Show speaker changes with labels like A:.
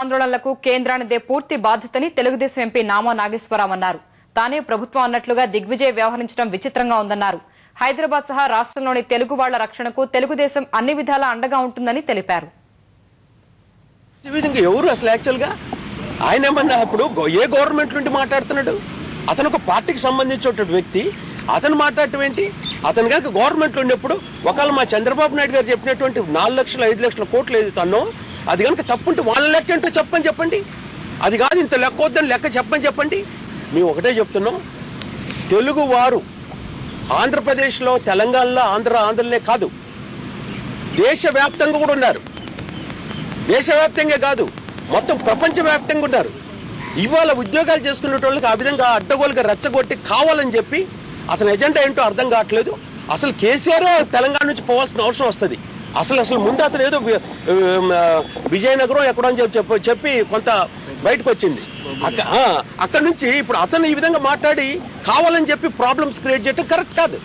A: ఆందోళనలకు కేంద్రానిదే పూర్తి బాధ్యతని తెలుగుదేశం ఎంపీ నామా నాగేశ్వరరావు అన్నారు. తానే ప్రభుత్వం అన్నట్లుగా దిగ్విజయ్ వ్యవహరించడం విచిత్రంగా ఉందన్నారు. హైదరాబాద్ సహా రాష్ట్రంలోని తెలుగు వాళ్ల రక్షణకు తెలుగుదేశం అన్ని విధాలా అండగా ఉంటుందని తెలిపారు.
B: ఎవరు అసలు యాక్చువల్ గా ఆయన ఏమన్నా ఇప్పుడు ఏ గవర్నమెంట్ నుండి మాట్లాడుతున్నాడు? అతను ఒక పార్టీకి సంబంధించిన వ్యక్తి, అతను మాట్లాడటం ఏంటి? అతను కనుక గవర్నమెంట్ ఉన్నప్పుడు ఒకవేళ మా చంద్రబాబు నాయుడు గారు చెప్పినటువంటి 4 లక్షల 5 లక్షల కోట్లు ఏది తన్నో అది కనుక తప్పుంటే వాళ్ళ లెక్క ఏంటో చెప్పండి. అది కాదు ఇంత లెక్క వద్దని లెక్క చెప్పండి. మేము ఒకటే చెప్తున్నాం, తెలుగు వారు ఆంధ్రప్రదేశ్లో, తెలంగాణలో, ఆంధ్రలే కాదు దేశవ్యాప్తంగా కూడా ఉన్నారు. దేశవ్యాప్తంగా కాదు మొత్తం ప్రపంచవ్యాప్తంగా ఉన్నారు. ఇవాళ ఉద్యోగాలు చేసుకునే వాళ్ళకి ఆ విధంగా అడ్డగోలుగా రెచ్చగొట్టి కావాలని చెప్పి అతని ఎజెండా ఏంటో అర్థం కావట్లేదు. అసలు కేసీఆర్ తెలంగాణ నుంచి పోవాల్సిన అవసరం వస్తుంది. అసలు ముందు అతను ఏదో విజయనగరం ఎక్కడో అని చెప్పి కొంత బయటకు వచ్చింది. అక్కడ నుంచి ఇప్పుడు అతను ఈ విధంగా మాట్లాడి కావాలని చెప్పి ప్రాబ్లమ్స్ క్రియేట్ చేయడం కరెక్ట్ కాదు.